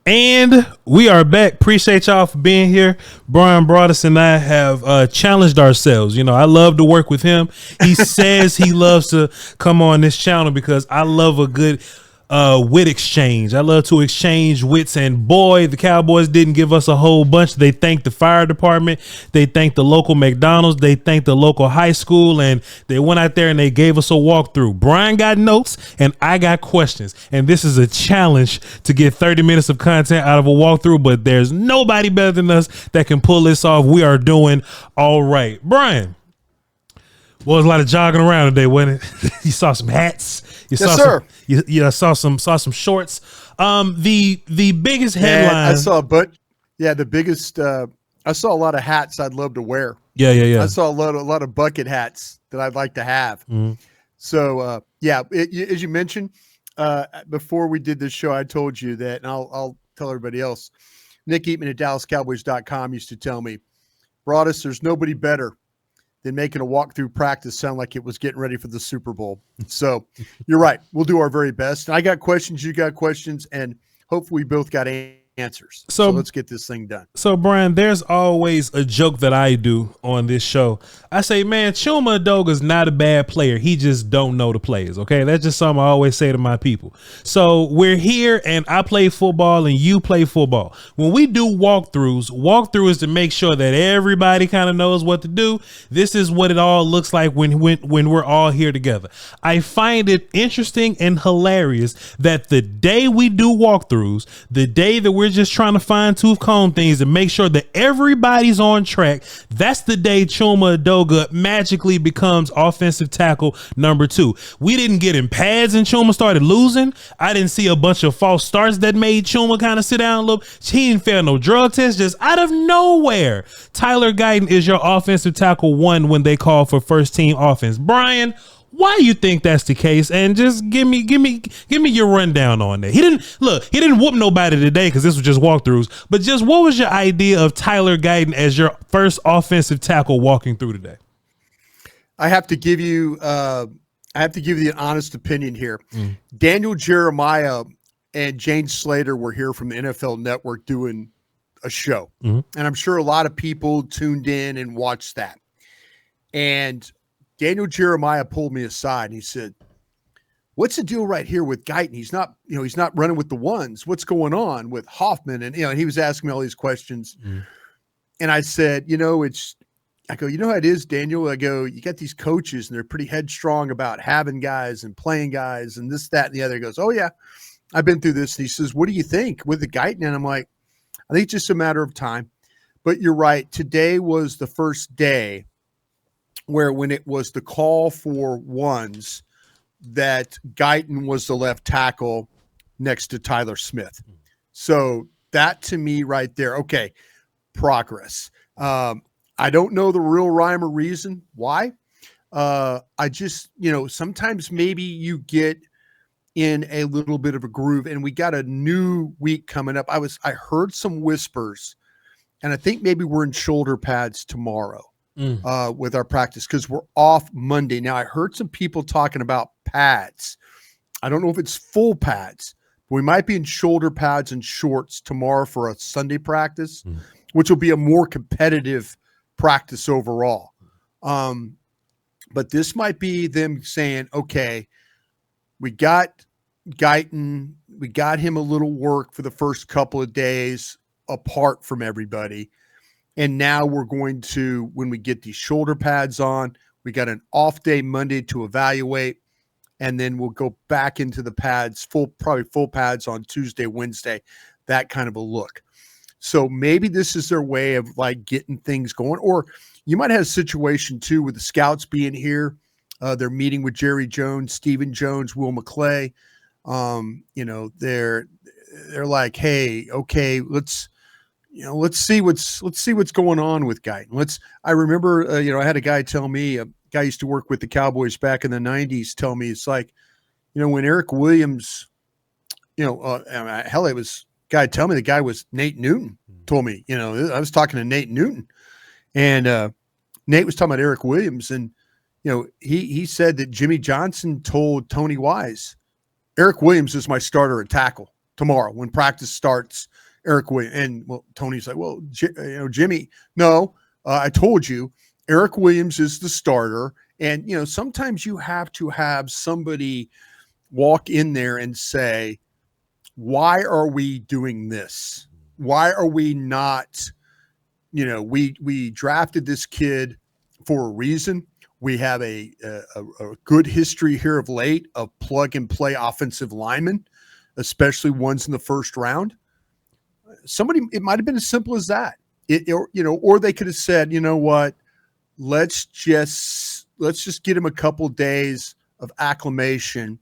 And we are back. Appreciate y'all for being here. Bryan, Broaddus, and I have challenged ourselves. You know, I love to work with him. He says he loves to come on this channel because I love a good wit exchange. I love to exchange wits, and boy, the Cowboys didn't give us a whole bunch. They thanked the fire department, they thanked the local McDonald's, they thanked the local high school, and they went out there and they gave us a walkthrough. Bryan got notes and I got questions, and this is a challenge to get 30 minutes of content out of a walkthrough, but there's nobody better than us that can pull this off. We are doing all right. Bryan, well, there's a lot of jogging around today, wasn't it? You saw some hats. Yes, sir. Saw some shorts. The biggest headline. I saw, the biggest. I saw a lot of hats I'd love to wear. Yeah. I saw a lot of bucket hats that I'd like to have. Mm-hmm. So as you mentioned before we did this show, I told you that, and I'll tell everybody else. Nick Eatman at DallasCowboys.com used to tell me, Broaddus, there's nobody better than making a walkthrough practice sound like it was getting ready for the Super Bowl. So you're right. We'll do our very best. And I got questions, you got questions, and hopefully we both got answers. So let's get this thing done. So, Bryan, there's always a joke that I do on this show. I say, man, Chuma Edoga's not a bad player. He just don't know the players, okay? That's just something I always say to my people. So we're here, and I play football, and you play football. When we do walkthrough is to make sure that everybody kind of knows what to do. This is what it all looks like when we're all here together. I find it interesting and hilarious that the day we do walkthroughs, the day that we're just trying to fine tooth comb things and make sure that everybody's on track, that's the day Chuma Edoga magically becomes offensive tackle number 2. We didn't get in pads and Chuma started losing. I didn't see a bunch of false starts that made Chuma kind of sit down a little. He didn't fail no drug test. Just out of nowhere, Tyler Guyton is your offensive tackle 1 when they call for first team offense. Bryan, why do you think that's the case? And just give me your rundown on that. He didn't whoop nobody today because this was just walkthroughs. But just what was your idea of Tyler Guyton as your first offensive tackle walking through today? I have to give you the honest opinion here. Daniel Jeremiah and Jane Slater were here from the NFL Network doing a show, and I'm sure a lot of people tuned in and watched that. And Daniel Jeremiah pulled me aside and he said, what's the deal right here with Guyton? He's not running with the ones. What's going on with Hoffman? And, and he was asking me all these questions. And I said, I go, you know how it is, Daniel? I go, you got these coaches and they're pretty headstrong about having guys and playing guys and this, that, and the other. He goes, oh yeah, I've been through this. And he says, what do you think with the Guyton? And I'm like, I think it's just a matter of time, but you're right. Today was the first day where when it was the call for ones that Guyton was the left tackle next to Tyler Smith. So that to me right there, okay, progress. I don't know the real rhyme or reason why. I just, sometimes maybe you get in a little bit of a groove, and we got a new week coming up. I heard some whispers, and I think maybe we're in shoulder pads tomorrow. With our practice because we're off Monday. Now, I heard some people talking about pads. I don't know if it's full pads, but we might be in shoulder pads and shorts tomorrow for a Sunday practice, which will be a more competitive practice overall. But this might be them saying, okay, we got Guyton, we got him a little work for the first couple of days apart from everybody. And now we're going to, when we get these shoulder pads on, we got an off day Monday to evaluate, and then we'll go back into the pads, probably full pads on Tuesday, Wednesday, that kind of a look. So maybe this is their way of like getting things going. Or you might have a situation too with the scouts being here. They're meeting with Jerry Jones, Stephen Jones, Will McClay. They're like, hey, okay, let's see what's going on with Guyton. I remember, I had a guy tell me, a guy used to work with the Cowboys back in the 90s, tell me it's like, when Eric Williams, hell, it was guy tell me the guy was Nate Newton, told me, I was talking to Nate Newton, and Nate was talking about Eric Williams, and he said that Jimmy Johnson told Tony Wise, Eric Williams is my starter at tackle tomorrow when practice starts Eric Williams. And well, Tony's like, well, Jimmy, no, I told you, Eric Williams is the starter. And, sometimes you have to have somebody walk in there and say, why are we doing this? Why are we not, we drafted this kid for a reason. We have a good history here of late of plug and play offensive linemen, especially ones in the first round. It might've been as simple as that. Or they could have said, you know what, let's just get him a couple days of acclimation.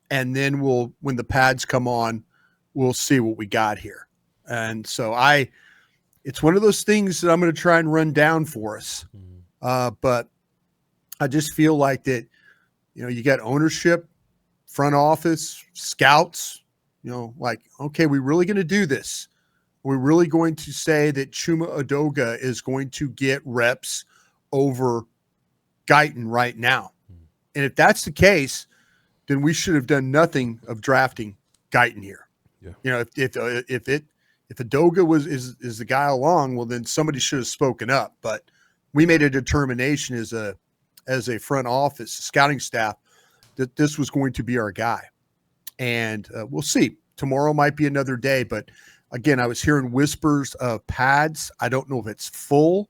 And then when the pads come on, we'll see what we got here. And so it's one of those things that I'm going to try and run down for us. But I just feel like that, you got ownership, front office, scouts, like, okay, we're really going to do this. We're really going to say that Chuma Edoga is going to get reps over Guyton right now. And if that's the case, then we should have done nothing of drafting Guyton here. Yeah. If Edoga is the guy along, well, then somebody should have spoken up. But we made a determination as a front office scouting staff that this was going to be our guy. And we'll see. Tomorrow might be another day. But again, I was hearing whispers of pads. I don't know if it's full.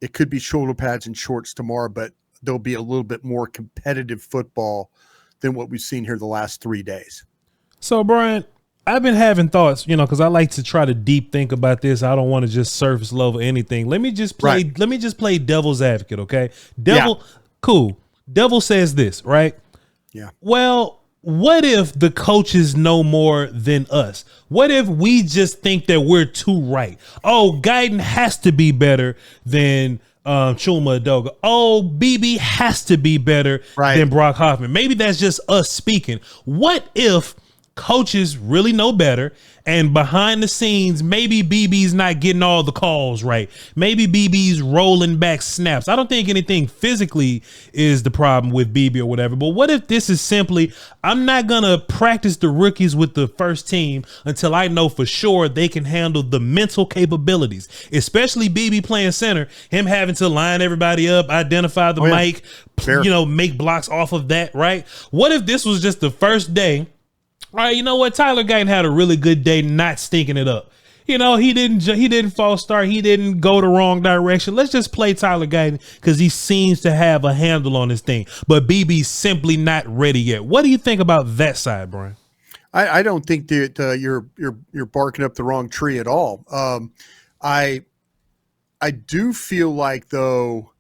It could be shoulder pads and shorts tomorrow, but there'll be a little bit more competitive football than what we've seen here the last 3 days. So, Bryan, I've been having thoughts, because I like to try to deep think about this. I don't want to just surface level anything. Let me just play devil's advocate, okay? Cool. Devil says this, right? Yeah. Well, what if the coaches know more than us? What if we just think that we're too right? Oh, Guyton has to be better than Chuma Edoga. Oh, BB has to be better than Brock Hoffman. Maybe that's just us speaking. What if coaches really know better, and behind the scenes, maybe BB's not getting all the calls right? Maybe BB's rolling back snaps. I don't think anything physically is the problem with BB or whatever, but what if this is simply, I'm not gonna practice the rookies with the first team until I know for sure they can handle the mental capabilities, especially BB playing center, him having to line everybody up, identify the mic, make blocks off of that, right? What if this was just the first day? All right, you know what? Tyler Guyton had a really good day not stinking it up. He didn't false start. He didn't go the wrong direction. Let's just play Tyler Guyton because he seems to have a handle on this thing. But BB's simply not ready yet. What do you think about that side, Bryan? I don't think that you're barking up the wrong tree at all. I do feel like, though,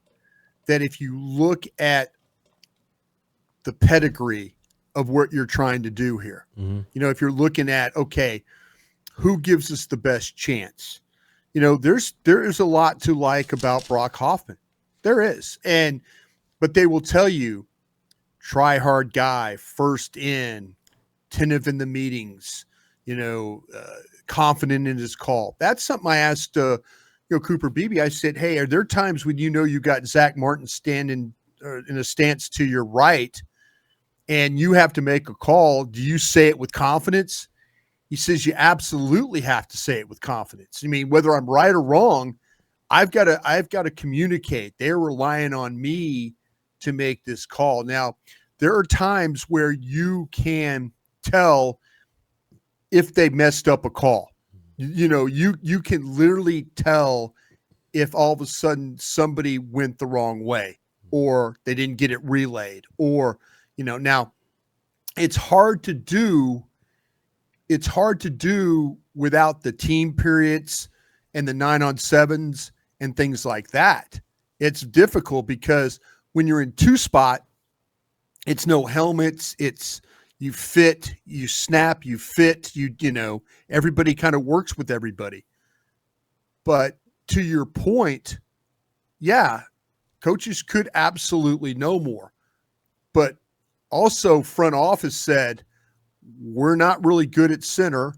that if you look at the pedigree of what you're trying to do here. Mm-hmm. If you're looking at, okay, who gives us the best chance? There is a lot to like about Brock Hoffman. There is. But they will tell you, try hard guy, first in, attentive in the meetings, confident in his call. That's something I asked, Cooper Beebe. I said, hey, are there times when you got Zach Martin standing in a stance to your right and you have to make a call? Do you say it with confidence? He says you absolutely have to say it with confidence. I mean, whether I'm right or wrong, I've got to communicate. They're relying on me to make this call. Now, there are times where you can tell if they messed up a call. You can literally tell if all of a sudden somebody went the wrong way or they didn't get it relayed, or now it's hard to do. It's hard to do without the team periods and the 9-on-7s and things like that. It's difficult because when you're in two spot, it's no helmets. It's you fit, you snap, you fit, everybody kind of works with everybody. But to your point, yeah, coaches could absolutely know more. But also front office said, we're not really good at center,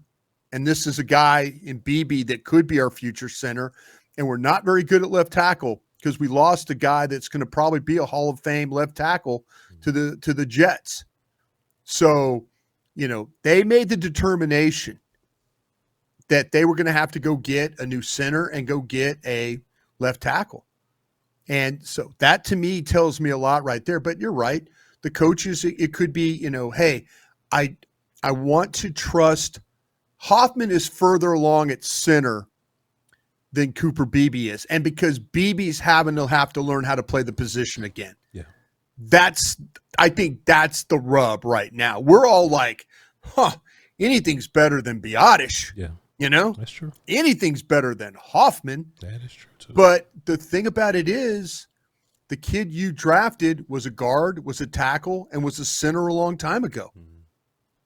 and this is a guy in BB that could be our future center, and we're not very good at left tackle because we lost a guy that's going to probably be a Hall of Fame left tackle to the Jets. So, they made the determination that they were going to have to go get a new center and go get a left tackle. And so that to me tells me a lot right there. But you're right. The coaches, it could be, hey, I want to trust Hoffman is further along at center than Cooper Beebe is. And because Beebe's having to have to learn how to play the position again. Yeah. I think that's the rub right now. We're all like, anything's better than Broaddus. Yeah. That's true. Anything's better than Hoffman. That is true too. But the thing about it is, the kid you drafted was a guard, was a tackle, and was a center a long time ago. Mm-hmm.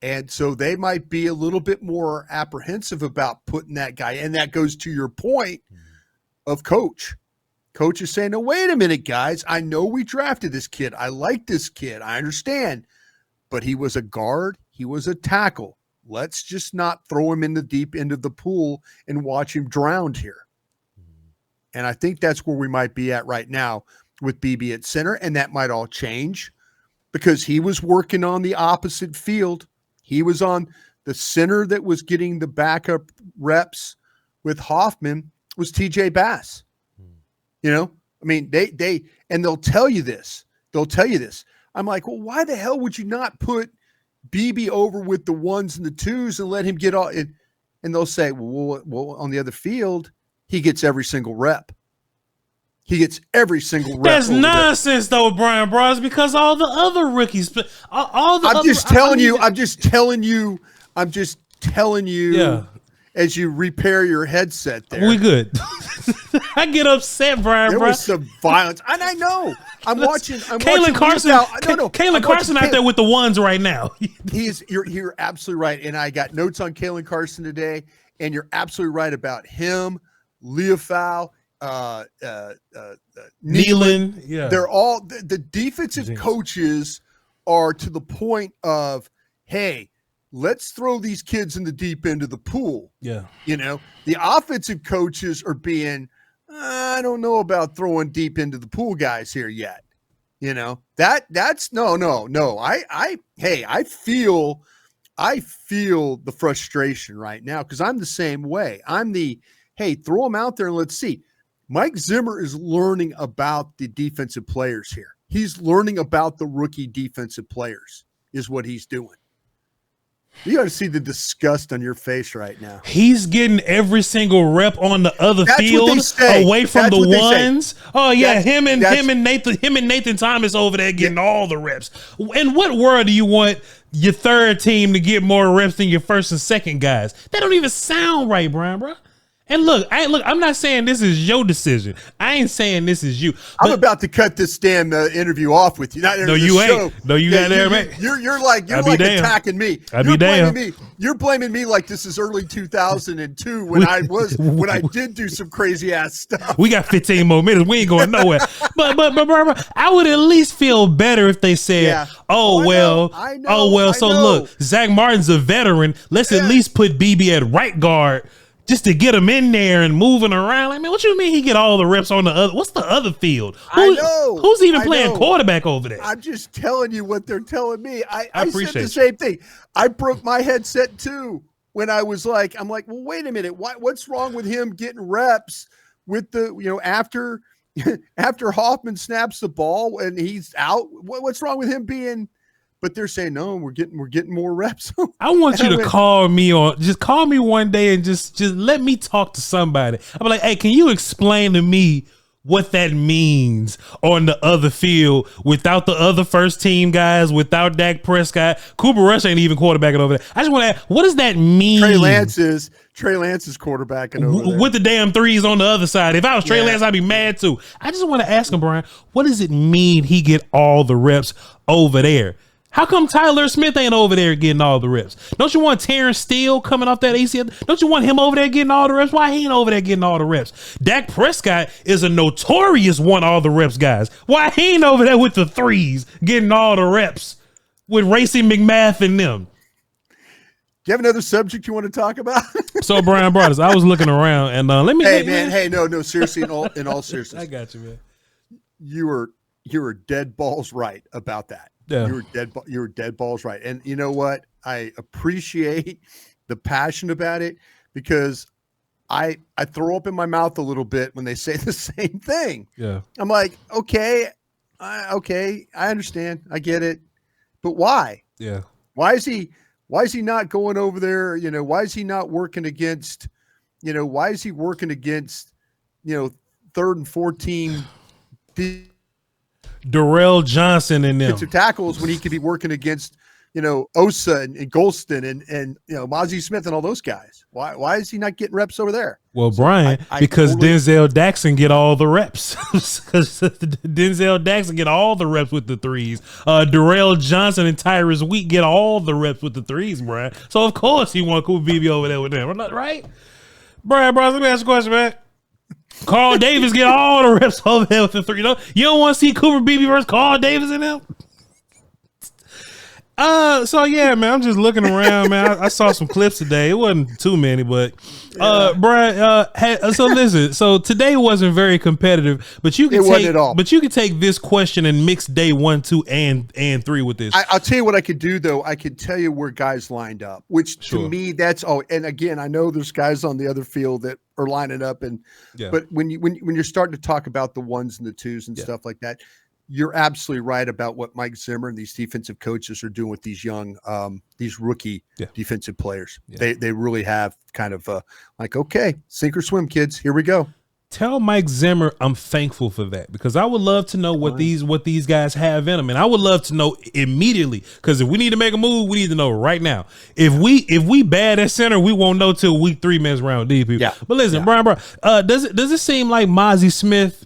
And so they might be a little bit more apprehensive about putting that guy. And that goes to your point of coach. Coach is saying, no, wait a minute, guys. I know we drafted this kid. I like this kid. I understand. But he was a guard. He was a tackle. Let's just not throw him in the deep end of the pool and watch him drown here. And I think that's where we might be at right now with BB at center. And that might all change because he was working on the opposite field. He was on the center that was getting the backup reps with Hoffman was TJ Bass. I mean, they'll tell you this. They'll tell you this. I'm like, well, why the hell would you not put BB over with the ones and the twos and let him get all it? And they'll say, well, on the other field, he gets every single rep. He gets every single rep. That's nonsense, though, Bryan Broaddus, because all the other rookies, I'm just telling you. Yeah. As you repair your headset there. We good. I get upset, Bryan. There was some violence. And I know. I'm watching Carson. Kalen Carson out there with the ones right now. You're absolutely right. And I got notes on Kalen Carson today. And you're absolutely right about him, Leofau, Nealon. Yeah. They're all the defensive coaches are to the point of, hey, let's throw these kids in the deep end of the pool. Yeah. The offensive coaches are being, I don't know about throwing deep into the pool guys here yet. That's no. I feel the frustration right now because I'm the same way. Throw them out there and let's see. Mike Zimmer is learning about the defensive players here. He's learning about the rookie defensive players is what he's doing. You got to see the disgust on your face right now. He's getting every single rep on the other field away from the ones. Oh yeah, him and Nathan Thomas over there getting all the reps. In what world do you want your third team to get more reps than your first and second guys? That don't even sound right, Bryan, bro. And look, I'm not saying this is your decision. I ain't saying this is you. I'm about to cut this damn interview off with you. Not no, you ain't. No, you got there, man. You're like attacking me. You're blaming me. You're blaming me like this is early 2002 when I did do some crazy ass stuff. We got 15 more minutes. We ain't going nowhere. but I would at least feel better if they said, I know. So look, Zach Martin's a veteran. Let's at least put BB at right guard. Just to get him in there and moving around. Like, man, what you mean he get all the reps on the other? What's the other field? I know. Who's even playing quarterback over there? I'm just telling you what they're telling me. I appreciate said the same thing. I broke my headset too when I was like, I'm like, well, wait a minute. What's wrong with him getting reps with the, after Hoffman snaps the ball and he's out? What's wrong with him being? But they're saying, no, we're getting more reps. I want you to call me one day and just let me talk to somebody. I'm like, hey, can you explain to me what that means on the other field without the other first team guys, without Dak Prescott? Cooper Rush ain't even quarterbacking over there. I just want to ask, what does that mean? Trey Lance is quarterbacking over there. With the damn threes on the other side. If I was Trey Lance, I'd be mad too. I just want to ask him, Bryan, what does it mean he get all the reps over there? How come Tyler Smith ain't over there getting all the reps? Don't you want Terrence Steele coming off that ACL? Don't you want him over there getting all the reps? Why he ain't over there getting all the reps? Dak Prescott is a notorious want all the reps guys. Why he ain't over there with the threes getting all the reps with Racy McMath and them? Do you have another subject you want to talk about? So, Bryan Broaddus, I was looking around and let me. No, seriously, in all seriousness, I got you, man. You were dead balls right about that. Yeah. You were dead balls right. And you know what? I appreciate the passion about it because I throw up in my mouth a little bit when they say the same thing. Yeah. I'm like, okay, I understand. I get it. But why? Yeah. Why is he not going over there? You know, why is he not working against, why is he working against, 3rd and 14 Darrell Johnson and them defensive tackles when he could be working against, Osa and Golston and Mazi Smith and all those guys? Why is he not getting reps over there? Well, Bryan, because Denzel Daxon get all the reps. Because Denzel Daxon get all the reps with the threes. Darrell Johnson and Tyrus Wheat get all the reps with the threes, Bryan. So of course he want Cooper Beebe over there with them, right? Bryan, let me ask you a question, man. Carl Davis get all the reps over there with the three. You don't want to see Cooper Beebe versus Carl Davis in them? So yeah, man, I'm just looking around, man. I saw some clips today. It wasn't too many, but Bryan, so listen. So today wasn't very competitive, but you can wasn't at all. But you can take this question and mix day 1, 2, and 3 with this. I'll tell you what I could do though. I could tell you where guys lined up, which to me that's and again, I know there's guys on the other field that are lining up, but when you're starting to talk about the ones and the twos and stuff like that, you're absolutely right about what Mike Zimmer and these defensive coaches are doing with these young, these rookie defensive players. Yeah. They really have kind of like, okay, sink or swim, kids. Here we go. Tell Mike Zimmer I'm thankful for that, because I would love to know what these guys have in them, and I would love to know immediately. Because if we need to make a move, we need to know right now. If we bad at center, we won't know till week 3 men's round D. People. Yeah. But listen, Bryan, does it seem like Mazi Smith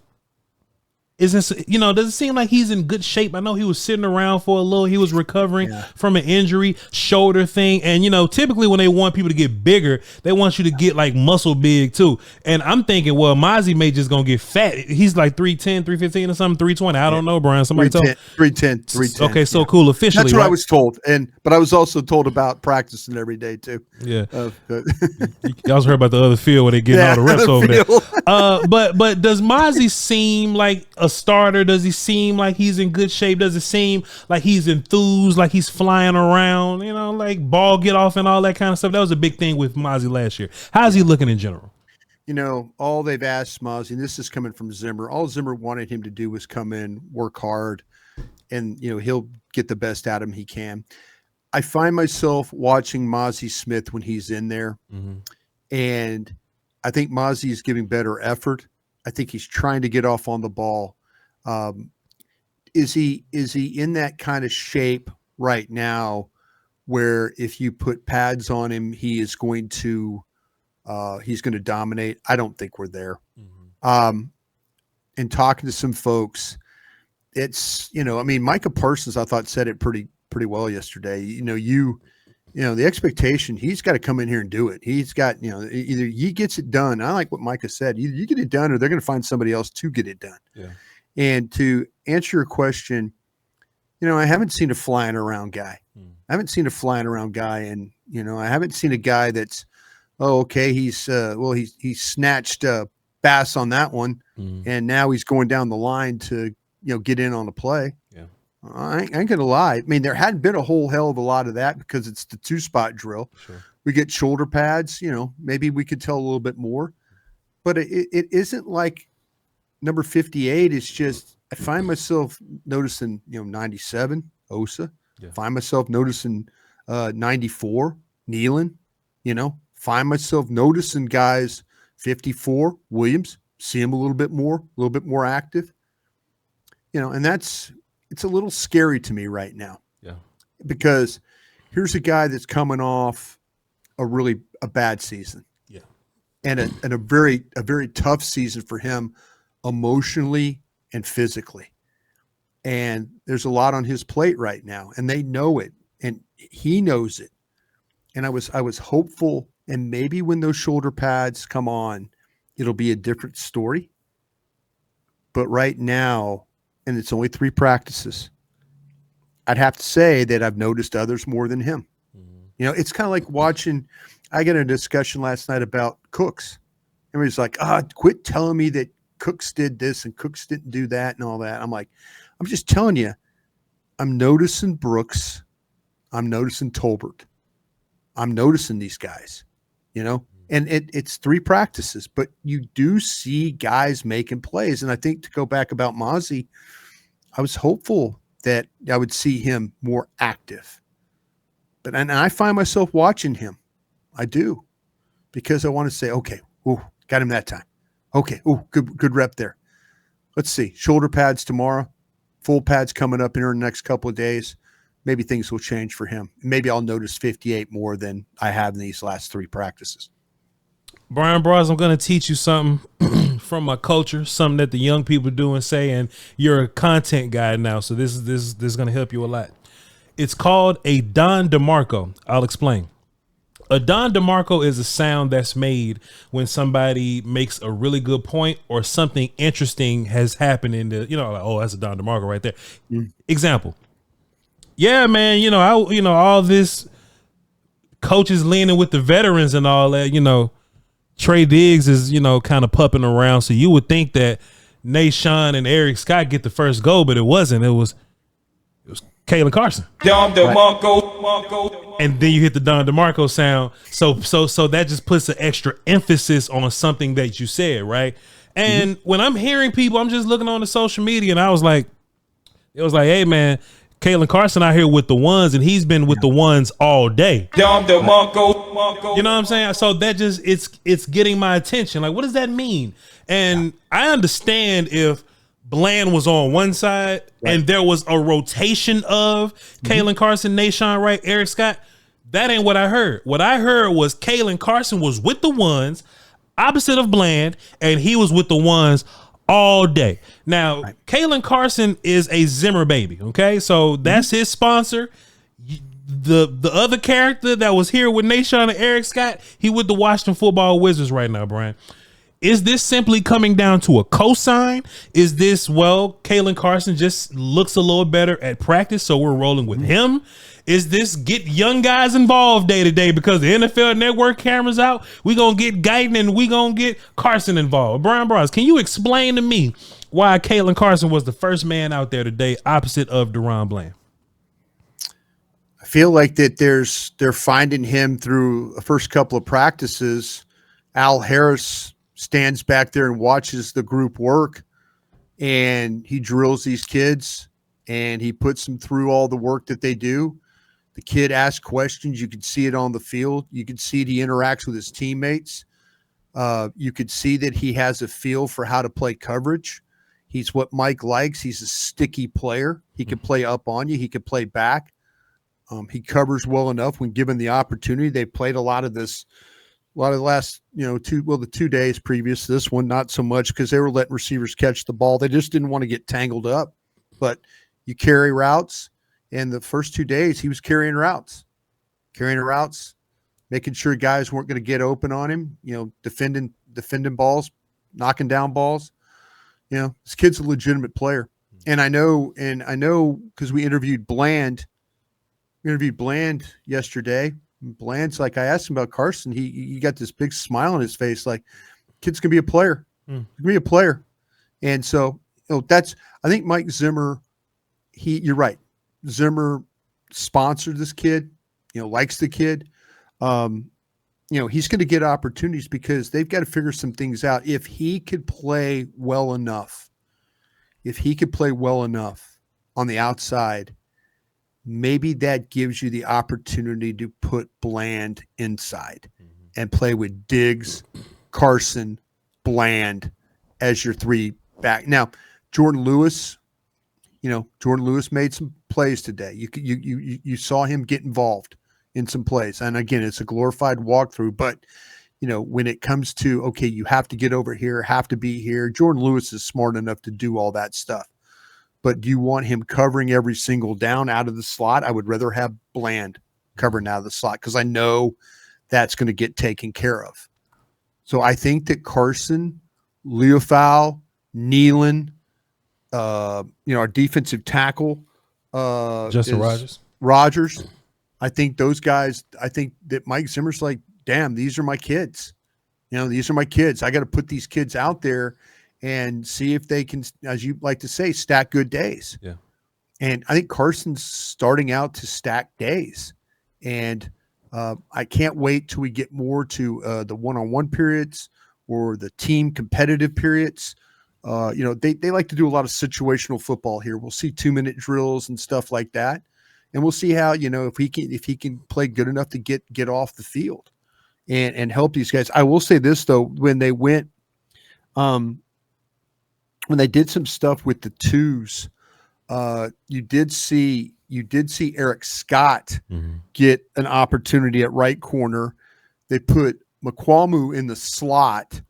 does it seem like he's in good shape? I know he was sitting around for a little. He was recovering from an injury, shoulder thing. And, typically when they want people to get bigger, they want you to get like muscle big too. And I'm thinking, well, Mazi may just going to get fat. He's like 310, 315 or something, 320. I don't know, Bryan. Somebody told me. 310. Okay, so cool. Officially. That's what I was told. But I was also told about practicing every day too. Yeah. Y'all heard about the other field where they getting all the reps over there. But does Mazi seem like a starter? Does he seem like he's in good shape? Does it seem like he's enthused, like he's flying around, like ball get off and all that kind of stuff? That was a big thing with Mazi last year. How's he looking in general? All they've asked Mazi, and this is coming from Zimmer, all Zimmer wanted him to do was come in, work hard, and he'll get the best out of him he can. I find myself watching Mazi Smith when he's in there, and I think Mazi is giving better effort. I think he's trying to get off on the ball. Is he in that kind of shape right now where if you put pads on him, he's going to dominate? I don't think we're there. And talking to some folks, it's, Micah Parsons, I thought said it pretty well yesterday. The expectation, he's got to come in here and do it. He's got, either he gets it done. I like what Micah said. Either you get it done or they're going to find somebody else to get it done. Yeah. And to answer your question, I haven't seen a flying around guy. I haven't seen a flying around guy. And, I haven't seen a guy that's, he snatched Bass on that one. And now he's going down the line to, get in on the play. Yeah. I ain't going to lie. I mean, there hadn't been a whole hell of a lot of that because it's the 2-spot drill. Sure. We get shoulder pads, maybe we could tell a little bit more. But it isn't like number 58 is just, I find myself noticing, 97, Osa. Yeah. Find myself noticing 94, Nealon. Find myself noticing guys, 54, Williams. See him a little bit more active. And it's a little scary to me right now. Yeah. Because here's a guy that's coming off a bad season. Yeah. And a very tough season for him emotionally and physically. And there's a lot on his plate right now, and they know it, and he knows it. And I was hopeful, and maybe when those shoulder pads come on, it'll be a different story. But right now, and it's only 3 practices, I'd have to say that I've noticed others more than him. It's kind of like watching, I got a discussion last night about Cooks. Everybody's like, quit telling me that Cooks did this and Cooks didn't do that and all that. I'm like, I'm just telling you, I'm noticing Brooks. I'm noticing Tolbert. I'm noticing these guys, And it's 3 practices, but you do see guys making plays. And I think to go back about Mazi, I was hopeful that I would see him more active. But and I find myself watching him. I do. Because I want to say, okay, ooh, got him that time. Okay, ooh, good rep there. Let's see. Shoulder pads tomorrow. Full pads coming up in the next couple of days. Maybe things will change for him. Maybe I'll notice 58 more than I have in these last 3 practices. Brian Broaddus, I'm going to teach you something from my culture, something that the young people do and say, and you're a content guy now, so this is going to help you a lot. It's called a Don DeMarco. I'll explain. A Don DeMarco is a sound that's made when somebody makes a really good point or something interesting has happened in the, like, oh, that's a Don DeMarco right there. Example. Yeah, man, all this coaches leaning with the veterans and all that, Trey Diggs is, kind of pupping around. So you would think that Nashawn and Eric Scott get the first goal, but it wasn't. It was Kalen Carson. Don DeMarco. And then you hit the Don DeMarco sound. So that just puts an extra emphasis on something that you said, right? And when I'm hearing people, I'm just looking on the social media, and it was like, hey man, Kalen Carson out here with the ones, and he's been with the ones all day. Don DeMarco. You know what I'm saying? So that just it's getting my attention. Like, what does that mean? And I understand if Bland was on one side and there was a rotation of Kalen Carson, Nashawn Wright, Eric Scott. That ain't what I heard. What I heard was Kalen Carson was with the ones opposite of Bland, and he was with the ones all day. Now, Kalen Carson is a Zimmer baby, okay? So that's his sponsor. The other character that was here with Nashawn and Eric Scott, he with the Washington Football Wizards right now, Brian. Is this simply coming down to a cosign? Is this, Kalen Carson just looks a little better at practice, so we're rolling with him? Is this get young guys involved day to day because the NFL Network cameras out? We gonna get Guyton and we gonna get Carson involved. Brian Broaddus, can you explain to me why Kalen Carson was the first man out there today opposite of Deron Bland? I feel like that they're finding him through the first couple of practices. Al Harris stands back there and watches the group work, and he drills these kids and he puts them through all the work that they do. The kid asks questions. You could see it on the field. You could see he interacts with his teammates. You could see that he has a feel for how to play coverage. He's what Mike likes. He's a sticky player. He can play up on you. He can play back. He covers well enough when given the opportunity. They played a lot of the last, the 2 days previous to this one, not so much because they were letting receivers catch the ball. They just didn't want to get tangled up. But you carry routes, and the first 2 days he was carrying routes, making sure guys weren't going to get open on him, defending balls, knocking down balls. This kid's a legitimate player. And I know because we interviewed Bland yesterday. Bland's like, I asked him about Carson. He got this big smile on his face, like, kid's gonna be a player. Be a player. And so that's, I think Mike Zimmer, you're right. Zimmer sponsored this kid, likes the kid. He's going to get opportunities because they've got to figure some things out. If he could play well enough on the outside, maybe that gives you the opportunity to put Bland inside and play with Diggs, Carson, Bland as your 3 back. Now, Jordan Lewis made some plays today. You saw him get involved in some plays. And again, it's a glorified walkthrough, but when it comes to, okay, you have to get over here, have to be here. Jordan Lewis is smart enough to do all that stuff. But do you want him covering every single down out of the slot? I would rather have Bland covering out of the slot because I know that's going to get taken care of. So I think that Carson, Leofau, Nealon, our defensive tackle, Justin Rogers. I think those guys. I think that Mike Zimmer's like, damn, these are my kids. These are my kids. I got to put these kids out there and see if they can, as you like to say, stack good days. Yeah. And I think Carson's starting out to stack days. And I can't wait till we get more to the one-on-one periods or the team competitive periods. They like to do a lot of situational football here. We'll see 2-minute drills and stuff like that. And we'll see how, if he can play good enough to get off the field and help these guys. I will say this though, when they went, when they did some stuff with the twos, you did see Eric Scott get an opportunity at right corner. They put McQualmu in the slot,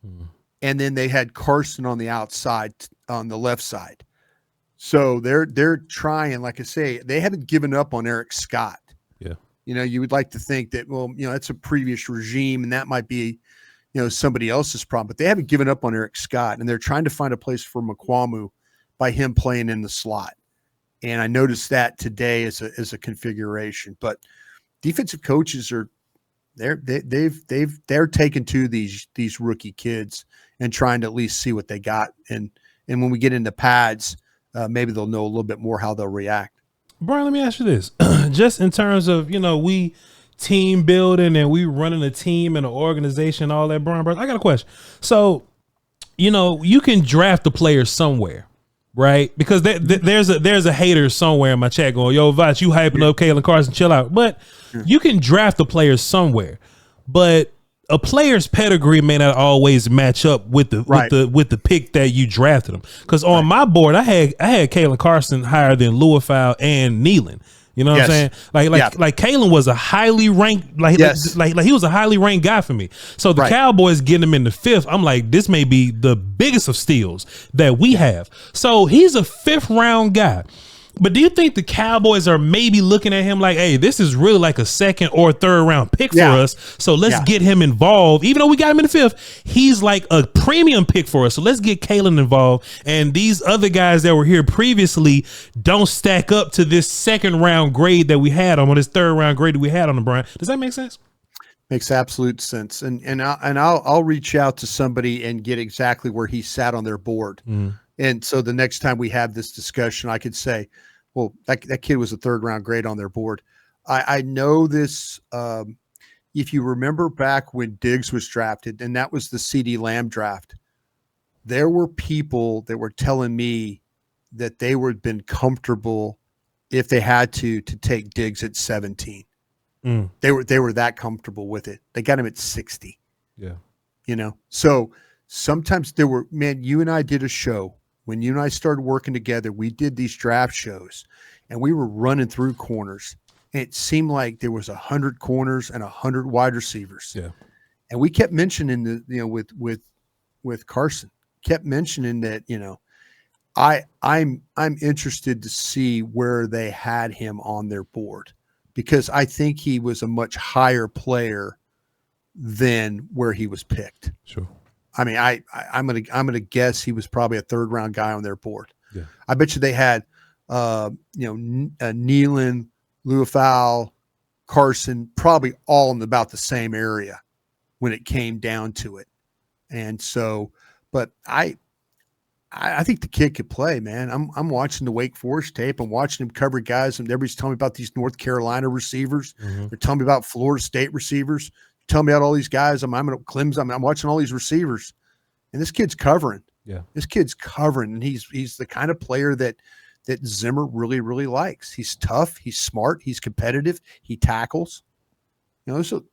and then they had Carson on the outside on the left side. So they're trying, like I say, they haven't given up on Eric Scott. Yeah. You would like to think that, it's a previous regime and that might be, somebody else's problem, but they haven't given up on Eric Scott, and they're trying to find a place for McQualmu by him playing in the slot. And I noticed that today as a configuration, but defensive coaches they're taking to these rookie kids and trying to at least see what they got. And when we get into pads, maybe they'll know a little bit more how they'll react. Bryan, let me ask you this. Just in terms of, we team building and we running a team and an organization, all that, Bryan, I got a question. So, you can draft the players somewhere, right? Because there's a hater somewhere in my chat going, yo, Voch, you hyping up Kalen Carson, chill out. But you can draft the players somewhere, but a player's pedigree may not always match up with the pick that you drafted him. Because on my board, I had Kalen Carson higher than Louisville and Nealon. You know what I'm saying? Like Kalen was a highly ranked, like he was a highly ranked guy for me. So the Cowboys getting him in the 5th, I'm like, this may be the biggest of steals that we have. So he's a 5th round guy. But do you think the Cowboys are maybe looking at him like, hey, this is really like a 2nd or 3rd round pick for us, so let's get him involved. Even though we got him in the 5th, he's like a premium pick for us, so let's get Kalen involved. And these other guys that were here previously don't stack up to this 2nd round grade that we had on, or this 3rd round grade that we had on him, Bryan. Does that make sense? Makes absolute sense. And I'll reach out to somebody and get exactly where he sat on their board. And so the next time we have this discussion, I could say, well, that kid was a 3rd round grade on their board. I know this. If you remember back when Diggs was drafted, and that was the CD Lamb draft, there were people that were telling me that they would have been comfortable if they had to take Diggs at 17. They were that comfortable with it. They got him at 60. Yeah. So sometimes you and I did a show. When you and I started working together, we did these draft shows, and we were running through corners. And it seemed like there was 100 corners and 100 wide receivers. Yeah. And we kept mentioning with Carson, kept mentioning that, I'm interested to see where they had him on their board, because I think he was a much higher player than where he was picked. Sure. I mean, I'm gonna guess he was probably a 3rd round guy on their board. Yeah. I bet you they had, Nealon, Louisville, Carson, probably all in about the same area when it came down to it. And so, but I think the kid could play, man. I'm watching the Wake Forest tape. I'm watching him cover guys, and everybody's telling me about these North Carolina receivers. They're telling me about Florida State receivers. Tell me about all these guys. I'm at Clemson. I'm watching all these receivers, and this kid's covering. Yeah, this kid's covering, and he's the kind of player that Zimmer really, really likes. He's tough. He's smart. He's competitive. He tackles. So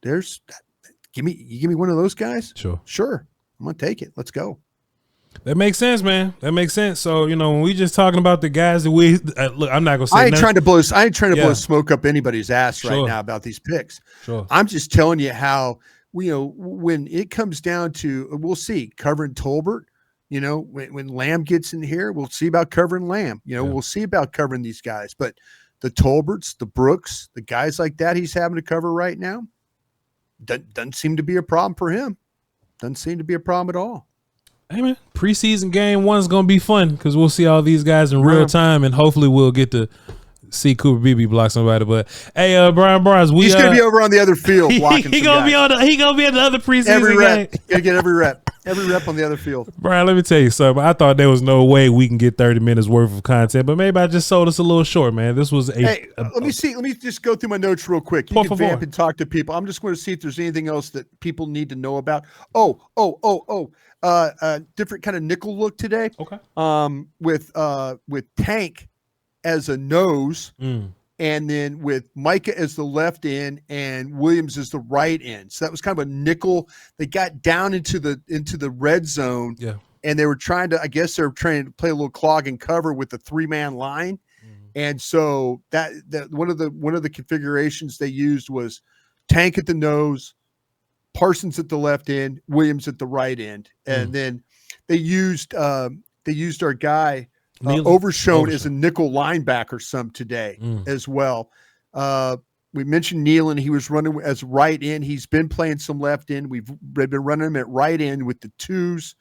give me one of those guys. Sure. I'm gonna take it. Let's go. That makes sense, man. That makes sense. So, when we just talking about the guys that we look, I'm not gonna say I ain't trying to blow smoke up anybody's ass right now about these picks. Sure. I'm just telling you how when it comes down to, we'll see covering Tolbert. When Lamb gets in here, we'll see about covering Lamb. We'll see about covering these guys. But the Tolberts, the Brooks, the guys like that he's having to cover right now, doesn't seem to be a problem for him. Doesn't seem to be a problem at all. Hey, man, preseason game 1 is going to be fun because we'll see all these guys in real time, and hopefully we'll get to see Cooper Beebe block somebody. But hey, Bryan Broaddus, he's going to be over on the other field blocking. He going to be at the other preseason every rep. game. Going to get every rep. Every rep on the other field. Bryan, let me tell you something. I thought there was no way we can get 30 minutes worth of content, but maybe I just sold us a little short, man. This was let me see. Let me just go through my notes real quick. You can vamp and talk to people. I'm just going to see if there's anything else that people need to know about. Different kind of nickel look today. Okay. With Tank as a nose. And then with Micah as the left end and Williams as the right end. So that was kind of a nickel. They got down into the red zone. Yeah. And they were trying to play a little clog and cover with the 3-man line. And so that one of the configurations they used was Tank at the nose, Parsons at the left end, Williams at the right end. And then they used our guy Overshown as a nickel linebacker some today as well. We mentioned Nealon. He was running as right end. He's been playing some left end. We've been running him at right end with the twos,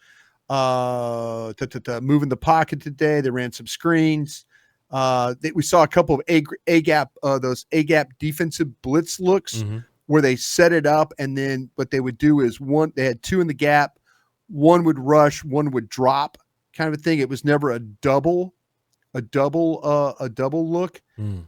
moving the pocket today. They ran some screens. We saw a couple of those A gap defensive blitz looks where they set it up, and then what they would do is they had two in the gap, one would rush, one would drop, kind of a thing. It was never a double look.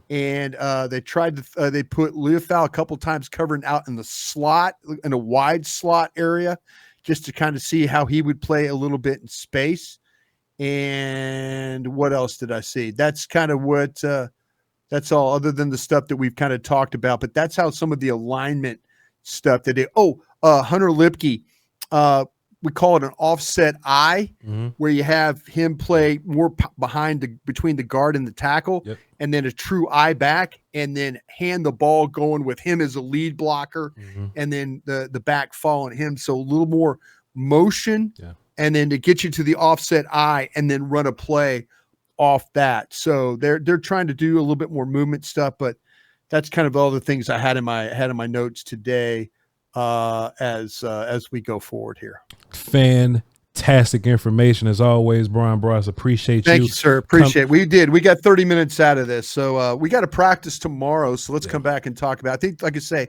And they tried to they put Leofau a couple times covering out in the slot, in a wide slot area, just to kind of see how he would play a little bit in space. And what else did I see? That's kind of what that's all, other than the stuff that we've kind of talked about. But that's how some of the alignment stuff that Hunter Lipke, we call it an offset eye, where you have him play more between the guard and the tackle, and then a true eye back, and then hand the ball going with him as a lead blocker, and then the back following him. So a little more motion, and then to get you to the offset eye, and then run a play off that. So they're trying to do a little bit more movement stuff, but that's kind of all the things I had in my notes today as we go forward here. Fantastic information as always, Bryan Broaddus. Appreciate you. Thank you, sir. Appreciate it. We got 30 minutes out of this. So we got to practice tomorrow. So let's come back and talk about, I think, like I say,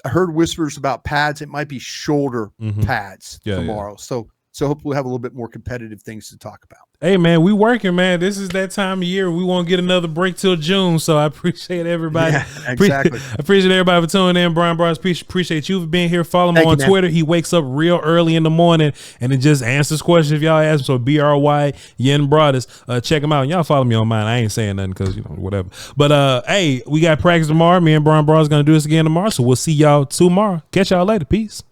I heard whispers about pads. It might be shoulder pads tomorrow. So hopefully we'll have a little bit more competitive things to talk about. Hey, man, we working, man. This is that time of year. We won't get another break till June, so I appreciate everybody. Yeah, exactly. I appreciate everybody for tuning in. Bryan Broaddus, appreciate you for being here. Follow him on Twitter. He wakes up real early in the morning and it just answers questions if y'all ask him. So BRY Yen Broaddus. Check him out. And y'all follow me on mine. I ain't saying nothing because, whatever. But, hey, we got practice tomorrow. Me and Bryan Broaddus going to do this again tomorrow, so we'll see y'all tomorrow. Catch y'all later. Peace.